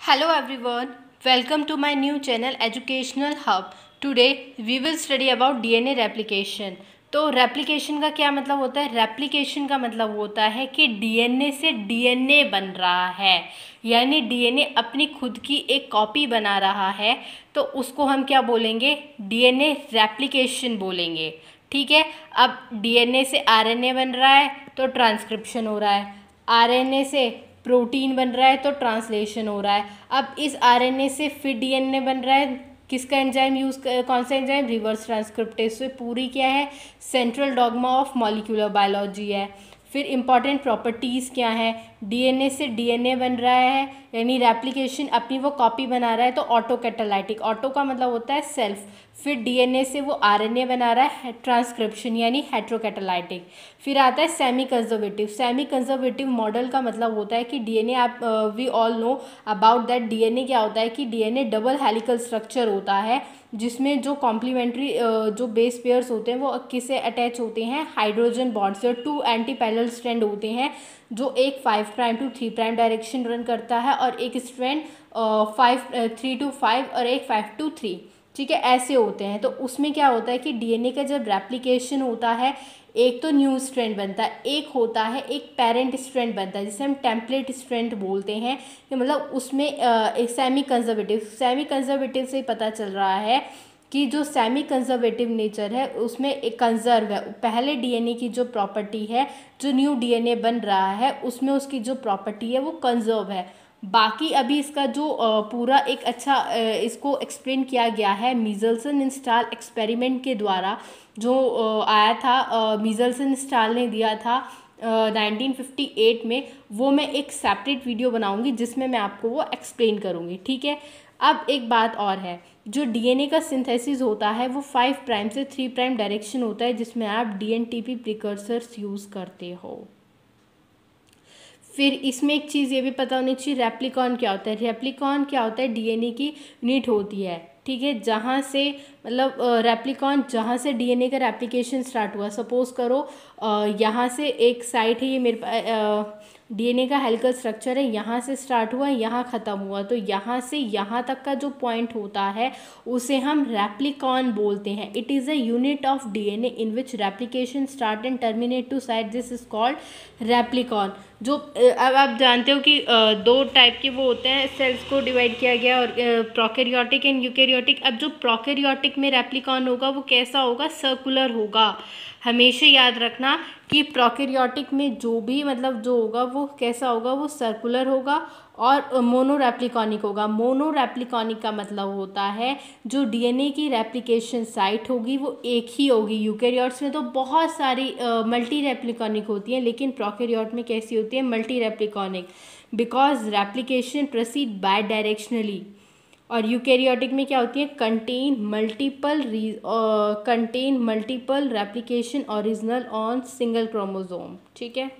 Hello everyone, welcome to my new channel Educational Hub. Today we will study about DNA replication. तो replication का क्या मतलब होता है? रेप्लिकेशन का मतलब होता है कि डीएनए से डीएनए बन रहा है, यानी डीएनए अपनी खुद की एक कॉपी बना रहा है, तो उसको हम क्या बोलेंगे? डीएनए रेप्लिकेशन बोलेंगे। ठीक है। अब डीएनए से आरएनए बन रहा है तो ट्रांसक्रिप्शन हो रहा है, आरएनए से प्रोटीन बन रहा है तो ट्रांसलेशन हो रहा है। अब इस आरएनए से फिर डीएनए बन रहा है, किसका एंजाइम यूज़, कौन सा एंजाइम? Reverse transcriptase. से पूरी क्या है? Central dogma of molecular biology है। फिर इंपॉर्टेंट प्रॉपर्टीज़ क्या हैं? डीएनए से डीएनए बन रहा है, यानी रेप्लिकेशन अपनी वो कॉपी बना रहा है, तो ऑटो कैटालाइटिक। ऑटो का मतलब होता है सेल्फ। फिर डीएनए से वो आरएनए बना रहा है, ट्रांसक्रिप्शन यानी हेट्रोकैटालाइटिक। फिर आता है semi conservative. Semi conservative model का मतलब होता है कि डीएनए, आप we all know about that. DNA क्या होता है कि डीएनए डबल हेलिकल स्ट्रक्चर होता है, जिसमें जो कॉम्प्लीमेंट्री जो बेस पेयर्स होते हैं वो किससे अटैच होते हैं? हाइड्रोजन बॉन्ड से। 2 एंटी पैरेलल स्ट्रैंड होते हैं, जो एक 5 prime to 3 prime direction run करता है, और एक स्ट्रैंड 3 to 5 और एक 5 to 3। ठीक है, ऐसे होते हैं। तो उसमें क्या होता है कि डीएनए का जब रेप्लिकेशन होता है, एक तो न्यू स्ट्रैंड बनता है, एक होता है एक पेरेंट स्ट्रैंड बनता है, जिसे हम टेम्पलेट स्ट्रैंड बोलते हैं। कि मतलब उसमें एक सेमी कंजर्वेटिव से पता चल रहा है कि जो सेमी कंजर्वेटिव नेचर है उसमें एक कंजर्व है। पहले डीएनए की जो प्रॉपर्टी है, जो न्यू डीएनए बन रहा है उसमें उसकी जो प्रॉपर्टी है वो कंजर्व है। बाकी अभी इसका जो पूरा एक अच्छा इसको एक्सप्लेन किया गया है मीजल्सन स्टाल एक्सपेरिमेंट के द्वारा, जो आया था, मीजल्सन स्टाल ने दिया था 1958 में। वो मैं एक सेपरेट वीडियो बनाऊंगी जिसमें मैं आपको वो एक्सप्लेन करूंगी। ठीक है। अब एक बात और है, जो डीएनए का सिंथेसिस होता है वो 5 प्राइम से 3 प्राइम डायरेक्शन होता है, जिसमें आप डीएनटीपी प्रिकर्सर्स यूज़ करते हो। फिर इसमें एक चीज़ ये भी पता होनी चाहिए, रेप्लिकॉन क्या होता है? रेप्लिकॉन क्या होता है? डीएनए की यूनिट होती है। ठीक है, जहाँ से मतलब रेप्लिकॉन जहाँ से डीएनए का रेप्लिकेशन स्टार्ट हुआ। सपोज करो यहाँ से एक साइट है, ये मेरे पास डीएनए का हेलिकल स्ट्रक्चर है, यहाँ से स्टार्ट हुआ, यहाँ ख़त्म हुआ, तो यहाँ से यहाँ तक का जो पॉइंट होता है उसे हम रेप्लिकॉन बोलते हैं। It is a unit of DNA in which replication start and terminate to site, this is called replicon. जो अब आप जानते हो कि 2 टाइप के वो होते हैं, सेल्स को डिवाइड किया गया, और प्रोकैरियोटिक एंड यूकैरियोटिक। अब जो प्रोकैरियोटिक में रेप्लिकॉन होगा वो कैसा होगा? सर्कुलर होगा। हमेशा याद रखना कि प्रोकैरियोटिक में जो भी मतलब जो होगा वो कैसा होगा? वो सर्कुलर होगा और मोनोरेप्लिकॉनिक होगा। मोनोरेप्लिकॉनिक का मतलब होता है जो डीएनए की रेप्लिकेशन साइट होगी वो एक ही होगी। यूकैरियोट्स में तो बहुत सारी मल्टी रेप्लिकॉनिक होती हैं, लेकिन प्रोकैरियोट में कैसी होती है? Multi repliconic, because replication proceed bidirectionally. और यूकैरियोटिक में क्या होती है? Contain multiple replication original on single chromosome. ठीक है,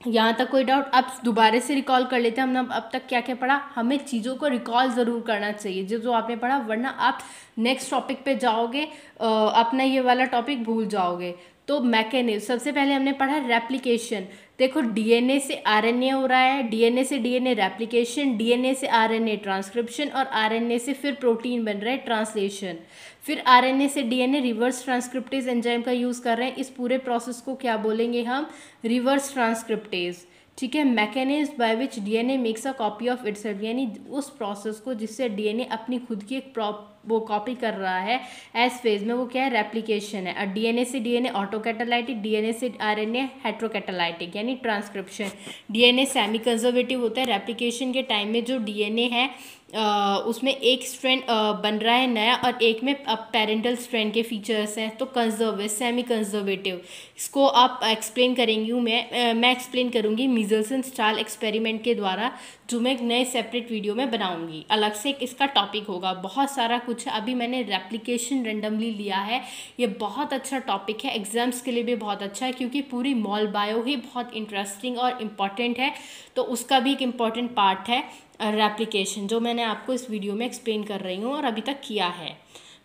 यहाँ तक कोई डाउट? अब दोबारा से रिकॉल कर लेते हैं। हमने अब तक क्या क्या पढ़ा? हमें चीज़ों को रिकॉल ज़रूर करना चाहिए जो जो आपने पढ़ा, वरना आप नेक्स्ट टॉपिक पे जाओगे अपना ये वाला टॉपिक भूल जाओगे। तो मैकेनिज्म, सबसे पहले हमने पढ़ा रेप्लिकेशन। देखो, डीएनए से आरएनए हो रहा है, डीएनए से डीएनए रेप्लिकेशन, डीएनए से आरएनए ट्रांसक्रिप्शन, और आरएनए से फिर प्रोटीन बन रहा है, ट्रांसलेशन। फिर आरएनए से डीएनए रिवर्स ट्रांसक्रिप्टेज एंजाइम का यूज़ कर रहे हैं। इस पूरे प्रोसेस को क्या बोलेंगे हम? Reverse transcriptase. ठीक है, mechanism by which DNA makes a copy of itself, यानी उस प्रोसेस को जिससे डीएनए अपनी खुद की एक वो कॉपी कर रहा है एस फेज में, वो क्या है? रेप्लिकेशन है। और डीएनए से डीएनए ऑटोकैटालाइटिक, डीएनए से आरएनए हेट्रोकैटालाइटिक यानी ट्रांसक्रिप्शन। डीएनए सेमी कंजर्वेटिव होता है। रेप्लिकेशन के टाइम में जो डीएनए है उसमें एक स्ट्रैंड बन रहा है नया, और एक में पेरेंटल स्ट्रैंड के फीचर्स हैं, तो कंजर्व है, सेमी कंजर्वेटिव। इसको आप एक्सप्लेन करेंगी, मैं एक्सप्लेन करूँगी मीजल्सन स्टाल एक्सपेरिमेंट के द्वारा, जो मैं एक नए सेपरेट वीडियो में बनाऊंगी। अलग से इसका टॉपिक होगा, बहुत सारा कुछ है। अभी मैंने रेप्लिकेशन रेंडमली लिया है, ये बहुत अच्छा टॉपिक है, एग्जाम्स के लिए भी बहुत अच्छा है, क्योंकि पूरी मॉल बायो ही बहुत इंटरेस्टिंग और इम्पॉर्टेंट है, तो उसका भी एक इम्पॉर्टेंट पार्ट है रेप्लिकेशन, जो मैंने आपको इस वीडियो में एक्सप्लेन कर रही हूँ और अभी तक किया है।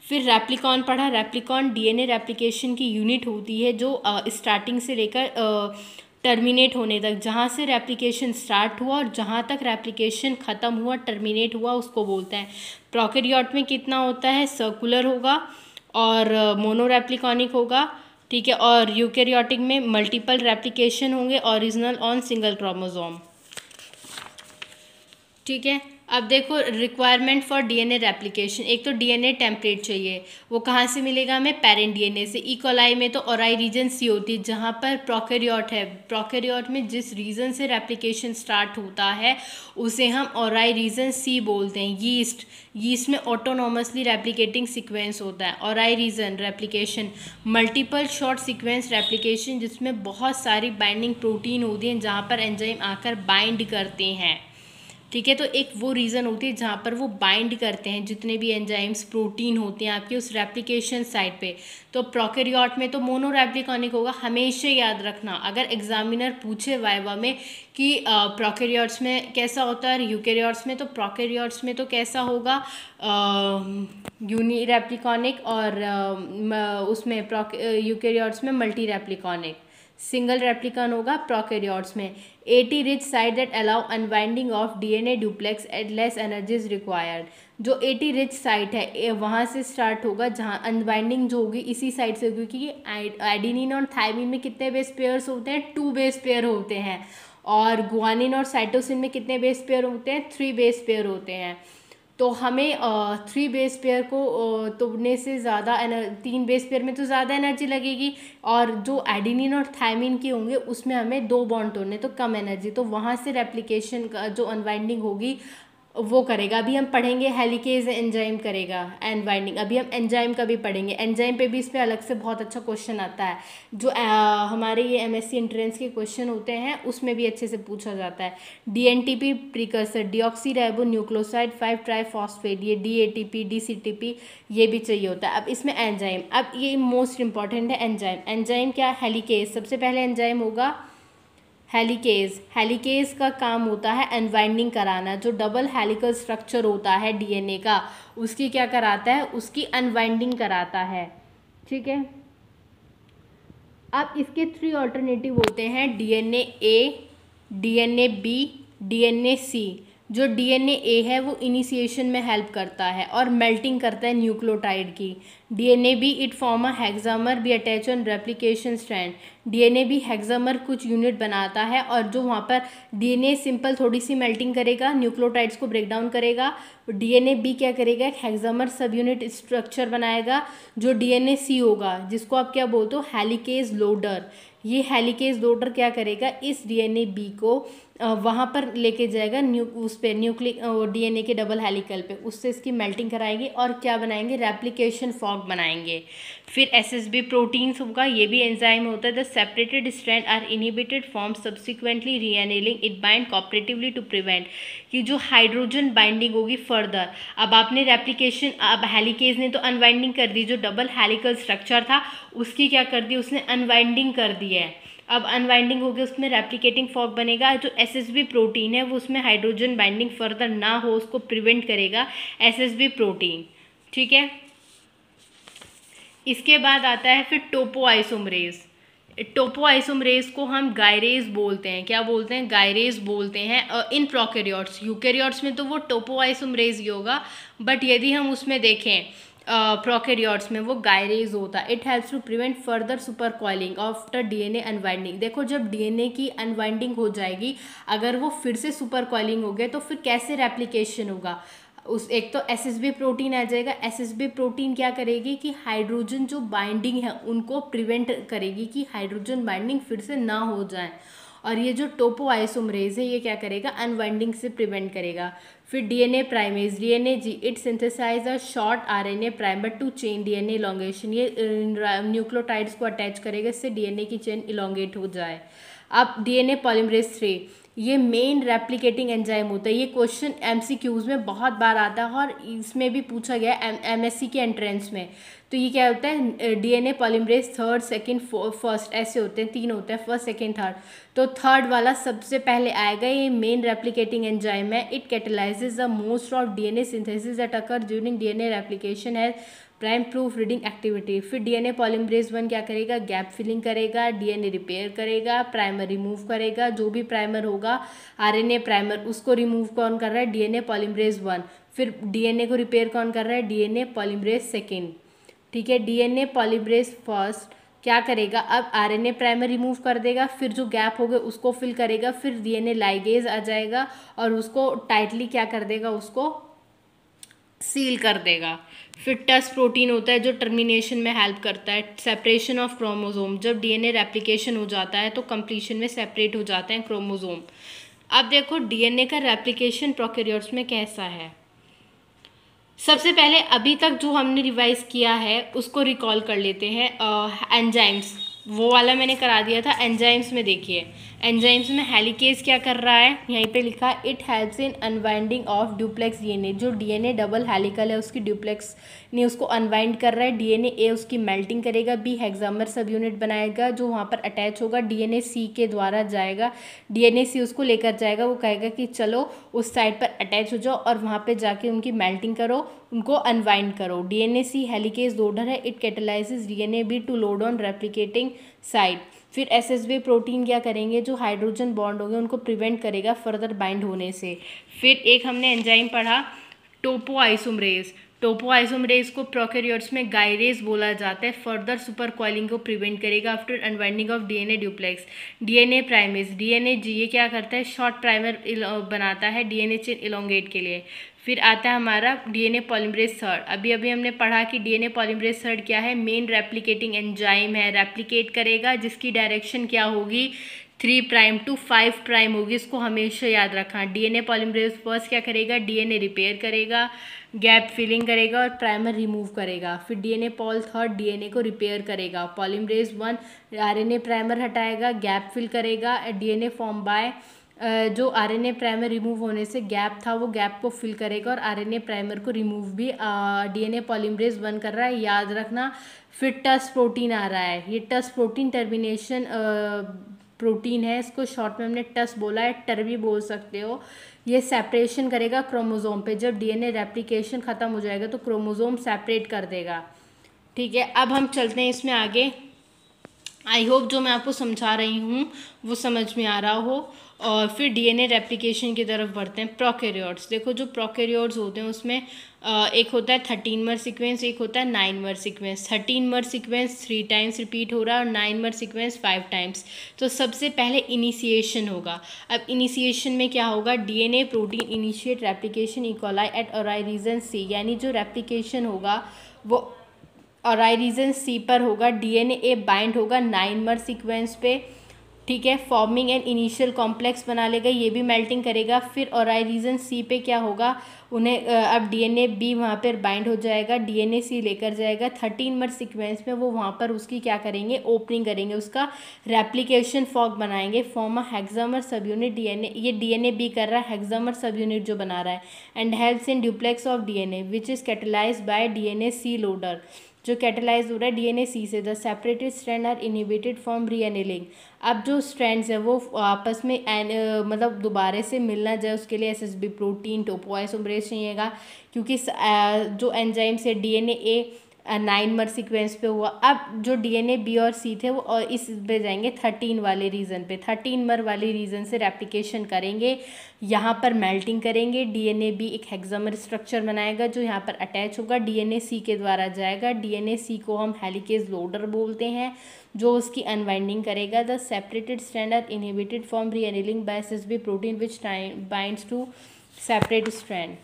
फिर रेप्लिकॉन पढ़ा। रेप्लिकॉन डीएनए रेप्लिकेशन की यूनिट होती है, जो स्टार्टिंग से लेकर टर्मिनेट होने तक, जहाँ से रेप्लिकेशन स्टार्ट हुआ और जहाँ तक रेप्लिकेशन ख़त्म हुआ, टर्मिनेट हुआ, उसको बोलते हैं। प्रोकैरियोट में कितना होता है, सर्कुलर होगा और मोनोरेप्लिकॉनिक होगा, ठीक है। और यूकैरियोटिक में मल्टीपल रेप्लिकेशन होंगे, ओरिजिनल ऑन सिंगल क्रोमोसोम, ठीक है। अब देखो रिक्वायरमेंट फॉर डीएनए रेप्लिकेशन, एक तो डीएनए टेम्पलेट चाहिए, वो कहाँ से मिलेगा हमें, पेरेंट डीएनए से। ई कोलाई में तो ओराई रीजन सी होती है, जहाँ पर प्रोकैरियोट है, प्रोकैरियोट में जिस रीजन से रेप्लिकेशन स्टार्ट होता है उसे हम ओराई रीजन सी बोलते हैं। यीस्ट में ऑटोनॉमसली रेप्लिकेटिंग सीक्वेंस होता है। Ori region replication, multiple short sequence replication, जिसमें बहुत सारी बाइंडिंग प्रोटीन होती हैं जहाँ पर एंजाइम आकर बाइंड करते हैं, ठीक है। तो एक वो रीज़न होती है जहाँ पर वो बाइंड करते हैं जितने भी एंजाइम्स प्रोटीन होते हैं आपके उस रेप्लिकेशन साइट पे। तो प्रोकैरियोट में तो मोनोरेप्लिकॉनिक होगा, हमेशा याद रखना। अगर एग्जामिनर पूछे वाइवा में कि प्रोकैरियोट्स में कैसा होता है यूकैरियोट्स में, तो प्रोकैरियोट्स में तो कैसा होगा, यूनिरेप्लिकॉनिक, और उसमें यूकैरियोट्स में मल्टी रेप्लिकॉनिक, सिंगल रेप्लिकन होगा प्रोकैरियोट्स में। AT rich site that allow unwinding of DNA duplex at less energy is required. जो AT रिच साइट है वहाँ से स्टार्ट होगा, जहाँ अनवाइंडिंग जो होगी इसी साइड से होगी, क्योंकि एडेनिन और थायमिन में कितने बेस पेयर्स होते हैं, 2 बेस पेयर होते हैं। और गुआनिन और साइटोसिन में कितने बेस पेयर होते हैं, 3 बेस पेयर होते हैं। तो हमें 3 बेस पेयर को तोड़ने से ज़्यादा 3 बेस पेयर में तो ज़्यादा एनर्जी लगेगी, और जो एडेनिन और थायमिन के होंगे उसमें हमें 2 बॉन्ड तोड़ने तो कम एनर्जी, तो वहाँ से रेप्लिकेशन का जो अनवाइंडिंग होगी वो करेगा। अभी हम पढ़ेंगे हेलिकेज एंजाइम करेगा अनवाइंडिंग, अभी हम एंजाइम का भी पढ़ेंगे। एंजाइम पे भी इस पर अलग से बहुत अच्छा क्वेश्चन आता है, जो हमारे ये MSc एंट्रेंस के क्वेश्चन होते हैं उसमें भी अच्छे से पूछा जाता है। DNTP precursor, deoxy ribo nucleoside 5 triphosphate, ये DATP DCTP ये भी चाहिए होता है। अब इसमें एंजाइम, अब ये मोस्ट इंपॉर्टेंट है एंजाइम। एंजाइम क्या, हेलिकेज। सबसे पहले एंजाइम होगा हेलिकेज। हेलिकेज का काम होता है अनवाइंडिंग कराना। जो डबल हेलिकल स्ट्रक्चर होता है DNA का, उसकी क्या कराता है, उसकी अनवाइंडिंग कराता है, ठीक है। अब इसके 3 ऑल्टरनेटिव होते हैं, DNA A, DNA B, DNA C। जो DNA A है वो इनिशिएशन में हेल्प करता है और मेल्टिंग करता है न्यूक्लियोटाइड की। DNA B it form a हेक्सामर be attach on replication strand. DNA B हेक्सामर कुछ यूनिट बनाता है, और जो वहाँ पर DNA सिंपल थोड़ी सी मेल्टिंग करेगा, न्यूक्लियोटाइड्स को ब्रेक डाउन करेगा। DNA B क्या करेगा, एक हेक्सामर सब यूनिट स्ट्रक्चर बनाएगा जो DNA C होगा, जिसको आप क्या बोलते हो, हेलिकेज लोडर। ये हेलिकेज लोडर क्या करेगा, इस DNA B को वहाँ पर लेके जाएगा उस पर न्यूक्लिक DNA के डबल हेलिकल पे, उससे इसकी मेल्टिंग कराएगी और क्या बनाएंगे, रेप्लिकेशन फॉर्क बनाएंगे। फिर SSB प्रोटीन्स होगा, ये भी एंजाइम होता है। The separated strand are inhibited form subsequently reannealing it bind cooperatively to prevent, कि जो हाइड्रोजन बाइंडिंग होगी फर्दर। अब आपने रेप्लिकेशन, अब हेलिकेज ने तो अनवाइंडिंग कर दी, जो डबल हेलिकल स्ट्रक्चर था उसकी क्या कर दी, उसने अनवाइंडिंग कर दी है। अब अनवाइंडिंग हो गई, उसमें रेप्लिकेटिंग फॉर्क बनेगा। जो SSB प्रोटीन है वो उसमें हाइड्रोजन बाइंडिंग फर्दर ना हो उसको प्रिवेंट करेगा, SSB प्रोटीन, ठीक है। इसके बाद आता है फिर टोपोआइसोमरेज। टोपोआइसोमरेज को हम गायरेज बोलते हैं, क्या बोलते हैं, गायरेज बोलते हैं इन प्रोकैरियोट्स। यूकैरियोट्स में तो वो टोपोआइसोमरेज ही होगा, बट यदि हम उसमें देखें प्रोकैरियोट्स में वो गायरेज होता है। It helps to prevent further super coiling after DNA unwinding. देखो जब DNA की अनवाइंडिंग हो जाएगी, अगर वो फिर से सुपर कॉइलिंग हो गया तो फिर कैसे रेप्लिकेशन होगा, उस एक तो SSB प्रोटीन आ जाएगा। SSB प्रोटीन क्या करेगी कि हाइड्रोजन जो बाइंडिंग है उनको प्रिवेंट करेगी कि हाइड्रोजन बाइंडिंग फिर से ना हो जाए, और ये जो टोपोआइसोमरेज है ये क्या करेगा, अनवाइंडिंग से प्रिवेंट करेगा। फिर DNA primase, DNA G it synthesize a short RNA primer to chain DNA elongation. ये न्यूक्लियोटाइड्स को अटैच करेगा, इससे DNA की चेन इलोंगेट हो जाए। अब DNA पॉलीमरेज 3, ये मेन रेप्लिकेटिंग एंजाइम होता है। ये क्वेश्चन MCQs में बहुत बार आता है और इसमें भी पूछा गया MSc के एंट्रेंस में। तो ये क्या होता है, DNA polymerase 3rd, 2nd, 1st ऐसे होते हैं, 3 होते हैं, 1st, 2nd, 3rd। तो 3rd वाला सबसे पहले आएगा। ये मेन रेप्लिकेटिंग एंजाइम है। It catalyses the most of DNA synthesis that occur during DNA replication है प्राइम प्रूफ रीडिंग एक्टिविटी। फिर डीएनए पॉलीमरेज 1 क्या करेगा, गैप फिलिंग करेगा, डीएनए रिपेयर करेगा, प्राइमर रिमूव करेगा, जो भी प्राइमर होगा आरएनए प्राइमर उसको रिमूव कौन कर रहा है, डीएनए पॉलीमरेज 1। फिर डीएनए को रिपेयर कौन कर रहा है, डीएनए पॉलीमरेज 2। ठीक है, डीएनए पॉलीमरेज फर्स्ट क्या करेगा, अब आरएनए प्राइमर रिमूव कर देगा, फिर जो गैप हो गया उसको फिल करेगा, फिर डीएनए लाइगेज आ जाएगा और उसको टाइटली क्या कर देगा, उसको सील कर देगा। फिर टस प्रोटीन होता है जो टर्मिनेशन में हेल्प करता है, सेपरेशन ऑफ क्रोमोसोम। जब डीएनए रेप्लिकेशन हो जाता है तो कंप्लीशन में सेपरेट हो जाते हैं क्रोमोसोम। अब देखो डीएनए का रेप्लिकेशन प्रोकैरियोट्स में कैसा है। सबसे पहले अभी तक जो हमने रिवाइज किया है उसको रिकॉल कर लेते हैं। एंजाइम्स वो वाला मैंने करा दिया था। एंजाइम्स में देखिए, एंजाइम्स में हेलिकेज क्या कर रहा है, यहीं पे लिखा है it helps in unwinding of duplex DNA. जो डीएनए डबल हेलिकल है उसकी ड्यूप्लेक्स ने उसको अनवाइंड कर रहा है। डीएनए ए उसकी मेल्टिंग करेगा, बी हेक्सामर सब यूनिट बनाएगा जो वहाँ पर अटैच होगा, डीएनए सी के द्वारा जाएगा, डीएनए सी उसको लेकर जाएगा, वो कहेगा कि चलो उस साइड पर अटैच हो जाओ और वहाँ पे जाके उनकी मेल्टिंग करो, उनको अनवाइंड करो। डीएनए सी हेलिकेज लोडर है, it catalyses DNA B to load on replicating side. फिर एसएसबी प्रोटीन क्या करेंगे, जो हाइड्रोजन बॉन्ड होंगे उनको प्रिवेंट करेगा फर्दर बाइंड होने से। फिर एक हमने एंजाइम पढ़ा टोपोआइसोमरेज। टोपोआइसोमरेज को प्रोकैरियोट्स में गायरेज बोला जाता है, फर्दर सुपर कॉइलिंग को प्रिवेंट करेगा after unwinding of DNA duplex. DNA primase, DNA G ये क्या करता है, शॉर्ट प्राइमर बनाता है डीएनए चेन इलोंगेट के लिए। फिर आता है हमारा डीएनए पॉलीमरेज थर्ड। अभी हमने पढ़ा कि डीएनए पॉलीमरेज थर्ड क्या है, मेन रेप्लिकेटिंग एंजाइम है, रेप्लिकेट करेगा जिसकी डायरेक्शन क्या होगी, 3 प्राइम टू 5 प्राइम होगी। इसको हमेशा याद रखना। डीएनए पॉलीमरेज फर्स्ट क्या करेगा, डीएनए रिपेयर करेगा, गैप फिलिंग करेगा और प्राइमर रिमूव करेगा। फिर डीएनए पॉल थर्ड डीएनए को रिपेयर करेगा। पॉलीमरेज 1 आरएनए प्राइमर हटाएगा, गैप फिल करेगा, डीएनए फॉर्म बाय जो आरएनए प्राइमर रिमूव होने से गैप था वो गैप को फिल करेगा और आरएनए प्राइमर को रिमूव भी डीएनए पॉलीमरेज 1 कर रहा है, याद रखना। फिर टस प्रोटीन आ रहा है, ये टस प्रोटीन टर्मिनेशन प्रोटीन है, इसको शॉर्ट में हमने टस बोला है, टर भी बोल सकते हो। ये सेपरेशन करेगा क्रोमोसोम पे, जब डीएनए रेप्लिकेशन ख़त्म हो जाएगा तो क्रोमोसोम सेपरेट कर देगा। ठीक है, अब हम चलते हैं इसमें आगे। आई होप जो मैं आपको समझा रही हूँ वो समझ में आ रहा हो। और फिर डीएनए रेप्लिकेशन की तरफ बढ़ते हैं। प्रोकैरियोट्स, देखो जो प्रोकैरियोट्स होते हैं उसमें एक होता है 13-mer सीक्वेंस, एक होता है 9-mer sequence. 13-mer sequence 3 times repeat हो रहा है और 9-mer सीक्वेंस 5 टाइम्स। तो सबसे पहले इनिशिएशन होगा। अब इनिशिएशन में क्या होगा, DNA protein initiate replication E coli at ori region C, यानी जो रेप्लिकेशन होगा वो ओराई रीजन सी पर होगा। डीएनए ए बाइंड होगा 9-mer सीक्वेंस पे, ठीक है, फॉर्मिंग एंड इनिशियल कॉम्प्लेक्स बना लेगा, ये भी मेल्टिंग करेगा। फिर ओराई रीजन सी पे क्या होगा, उन्हें अब डीएनए बी वहाँ पर बाइंड हो जाएगा, डीएनए सी लेकर जाएगा 13-mer सीक्वेंस में, वो वहाँ पर उसकी क्या करेंगे, ओपनिंग करेंगे, उसका रेप्लिकेशन फॉर्क बनाएंगे, फॉर्म अ हेक्सामर सब यूनिट। डीएनए ये डीएनए बी कर रहा है, हेक्सामर सब यूनिट जो बना रहा है, and helps in duplex of DNA which is catalysed by DNA C loader, जो कैटेलाइज हो रहा है डीएनए सी से। The separated strand are inhibited from reannealing. अब जो स्ट्रैंड्स है वो आपस में मतलब दोबारा से मिलना जाए उसके लिए एसएसबी प्रोटीन टोपोआइसोमरेज चाहिएगा, क्योंकि जो एंजाइम से डीएनए ए 9-mer सीक्वेंस पे हुआ। अब जो डीएनए बी और सी थे वो और इस पे जाएंगे 13 वाले रीजन पे, 13-mer वाले रीजन से रेप्लिकेशन करेंगे, यहाँ पर मेल्टिंग करेंगे, डीएनए बी एक हेक्सामर स्ट्रक्चर बनाएगा जो यहाँ पर अटैच होगा, डीएनए सी के द्वारा जाएगा, डीएनए सी को हम हेलिकेज लोडर बोलते हैं, जो उसकी अनवाइंडिंग करेगा। The separated strand are inhibited from reannealing by SSB protein which binds to separate strand.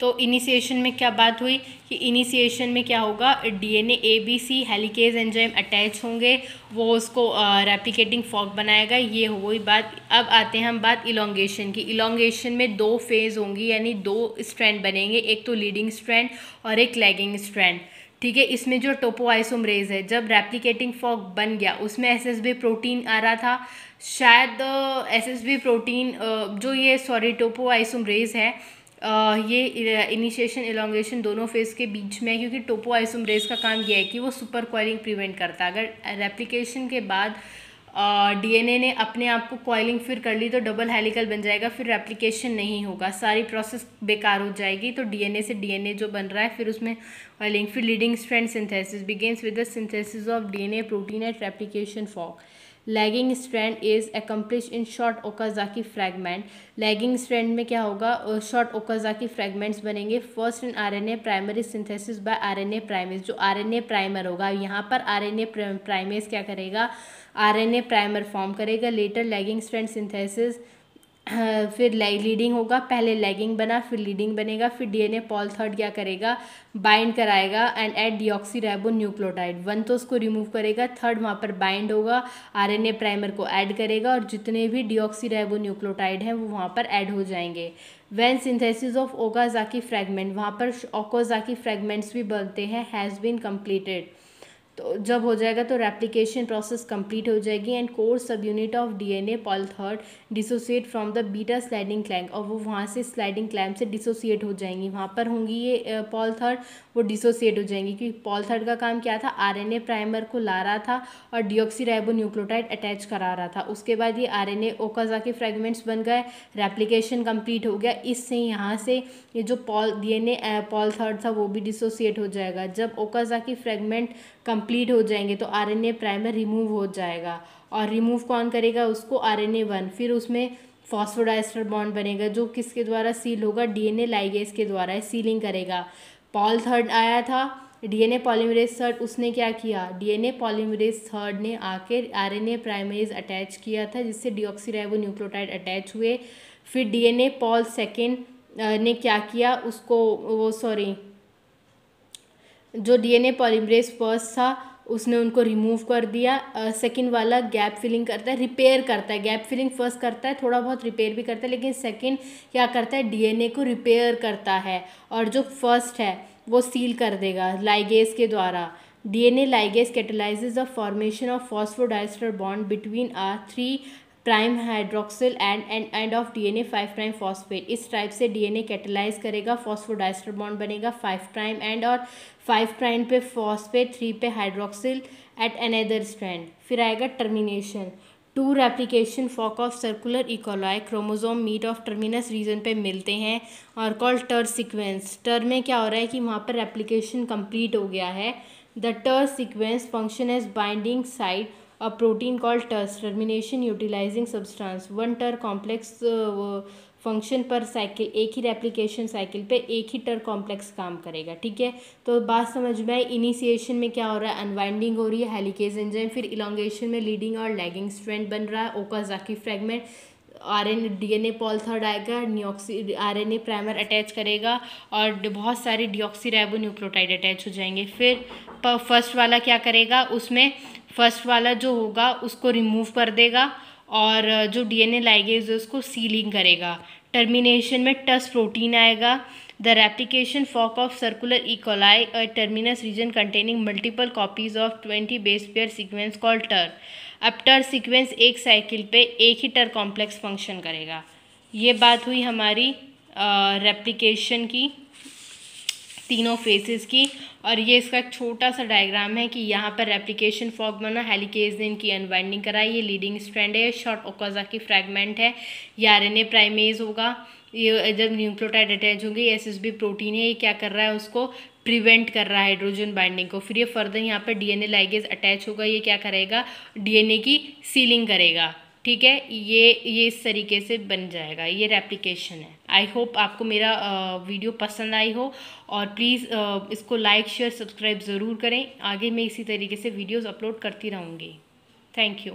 तो इनिशिएशन में क्या बात हुई कि इनिशिएशन में क्या होगा, DNA A B C helicase enzyme attach होंगे, वो उसको रेप्लिकेटिंग फॉर्क बनाएगा, ये हो गई बात। अब आते हैं हम बात इलोंगेशन की। इलोंगेशन में 2 फेज़ होंगी, यानी 2 स्ट्रैंड बनेंगे, एक तो लीडिंग स्ट्रैंड और एक लैगिंग स्ट्रैंड। ठीक है, इसमें जो टोपोआइसोमरेज है, जब रेप्लिकेटिंग फॉर्क बन गया उसमें एसएसबी प्रोटीन आ रहा था, शायद एसएसबी प्रोटीन टोपोआइसोमरेज है, ये इनिशिएशन इलोंगेशन दोनों फेज़ के बीच में है, क्योंकि टोपोआइसोमरेज का काम यह है कि वो सुपर कॉइलिंग प्रिवेंट करता है। अगर रेप्लिकेशन के बाद डीएनए ने अपने आप को कॉइलिंग फिर कर ली तो डबल हेलिकल बन जाएगा, फिर रेप्लिकेशन नहीं होगा, सारी प्रोसेस बेकार हो जाएगी। तो डीएनए से डीएनए जो बन रहा है फिर उसमें कॉइलिंग, फिर leading strand synthesis begins with the synthesis of DNA protein at replication fork. Lagging strand is accomplish in short Okazaki fragment. Lagging strand में क्या होगा, शॉर्ट ओकाजाकी फ्रैगमेंट्स बनेंगे। First in RNA primary synthesis by RNA primase. जो RNA primer होगा, यहाँ पर RNA primase क्या करेगा, आरएनए प्राइमर फॉर्म करेगा। लेटर लैगिंग स्ट्रैंड सिंथेसिस, फिर लीडिंग होगा, पहले लैगिंग बना फिर लीडिंग बनेगा, फिर डीएनए पॉल थर्ड क्या करेगा, बाइंड कराएगा and add deoxyribo nucleotide. One तो उसको रिमूव करेगा, थर्ड वहाँ पर बाइंड होगा, आरएनए प्राइमर को ऐड करेगा और जितने भी डीऑक्सीराइबो न्यूक्लियोटाइड हैं वो वहाँ पर ऐड हो जाएंगे। When synthesis of Okazaki fragment, वहाँ पर ओकाजाकी फ्रैगमेंट्स भी बनते हैं, हैज़ बीन कंप्लीटेड। तो जब हो जाएगा तो रेप्लिकेशन प्रोसेस कंप्लीट हो जाएगी एंड कोर सब unit of DNA pol third dissociate from the beta sliding clamp, और वो वहाँ से स्लाइडिंग क्लैंप से डिसोसिएट हो जाएंगी। वहाँ पर होंगी ये पॉल थर्ड, वो डिसोसिएट हो जाएंगी क्योंकि पॉल थर्ड का काम क्या था, आरएनए प्राइमर को ला रहा था और डीऑक्सीराइबो न्यूक्लियोटाइड अटैच करा रहा था। उसके बाद ये आरएनए ओकाजाकी फ्रैगमेंट्स बन गए, रेप्लिकेशन कंप्लीट हो गया। इससे यहाँ से ये जो डीएनए पॉल थर्ड था वो भी डिसोसिएट हो जाएगा। जब ओकाजाकी फ्रैगमेंट कंप्लीट हो जाएंगे तो आरएनए प्राइमर रिमूव हो जाएगा, और रिमूव कौन करेगा उसको, आरएनए वन। फिर उसमें फॉस्फोडाइस्टर बॉन्ड बनेगा जो किसके द्वारा सील होगा, डीएनए लाइगेज के द्वारा सीलिंग करेगा। पॉल थर्ड आया था, डीएनए पॉलीमरेज थर्ड, उसने क्या किया, डीएनए पॉलीमरेज थर्ड ने आकर आरएनए प्राइमरेज अटैच किया था जिससे डीऑक्सीराइबो न्यूक्लियोटाइड अटैच हुए। फिर डीएनए पॉल सेकेंड ने क्या किया, उसको जो डीएनए पॉलीमरेज फर्स्ट था उसने उनको रिमूव कर दिया। सेकंड वाला गैप फिलिंग करता है, रिपेयर करता है। गैप फिलिंग फर्स्ट करता है, थोड़ा बहुत रिपेयर भी करता है, लेकिन सेकंड क्या करता है, डीएनए को रिपेयर करता है, और जो फर्स्ट है वो सील कर देगा लाइगेज के द्वारा। DNA ligase catalyses the formation of phosphodiester bond between a 3' hydroxyl end of DNA 5' phosphate. इस टाइप से डीएनए कैटेलाइज करेगा, फॉस्फोडाइस्टर बॉन्ड बनेगा 5' एंड, और 5' पे फॉस्फेट, 3 पे हाइड्रोक्सिल एट अनदर स्ट्रैंड। फिर आएगा termination. 2 replication fork of circular E coli chromosome meet of terminus region पे मिलते हैं और कॉल्ड टर सीक्वेंस। टर में क्या हो रहा है कि वहाँ पर रेप्लिकेशन कंप्लीट हो गया है। The ter sequence function as binding site a protein called TERS, termination utilizing substance। One ter complex function per cycle, एक ही रेप्लिकेशन साइकिल पे एक ही टर कॉम्प्लेक्स काम करेगा। ठीक है, तो बात समझ में आई। इनिशिएशन में क्या हो रहा है, अनवाइंडिंग हो रही है हेलिकेज एंजाइम, फिर इलोंगेशन में लीडिंग और लैगिंग स्ट्रैंड बन रहा है, Okazaki fragment, RNA DNA pol third आएगा, आरएनए प्राइमर अटैच करेगा और बहुत सारे डीऑक्सीराइबो न्यूक्लियोटाइड अटैच हो जाएंगे। फिर फर्स्ट वाला क्या करेगा, उसमें फर्स्ट वाला जो होगा उसको रिमूव कर देगा और जो डीएनए लाइगेज है उसको सीलिंग करेगा। टर्मिनेशन में टस प्रोटीन आएगा। The replication fork of circular E coli a terminus reason containing multiple copies of 20 base pair sequence called टर। अब टर सीक्वेंस एक साइकिल पे एक ही टर कॉम्प्लेक्स फंक्शन करेगा। ये बात हुई हमारी रेप्लिकेशन की, तीनों फेसेस की। और ये इसका एक छोटा सा डायग्राम है कि यहाँ पर रेप्लिकेशन फॉर्क बना, हेलिकेज ने इनकी अनवाइंडिंग कराई, ये लीडिंग स्ट्रैंड है, शॉर्ट ओकाजाकी फ्रैगमेंट है, ये आरएनए प्राइमेज होगा, ये जब न्यूक्लियोटाइड अटैच होंगे, एसएसबी प्रोटीन है, ये क्या कर रहा है, उसको प्रिवेंट कर रहा है हाइड्रोजन बाइंडिंग को। फिर ये फर्दर यहाँ पर डीएनए लाइगेज अटैच होगा, ये क्या करेगा, डीएनए की सीलिंग करेगा। ठीक है, ये इस तरीके से बन जाएगा, ये रेप्लिकेशन है। आई होप आपको मेरा वीडियो पसंद आई हो, और प्लीज़ इसको लाइक शेयर सब्सक्राइब ज़रूर करें। आगे मैं इसी तरीके से वीडियोस अपलोड करती रहूँगी। Thank you.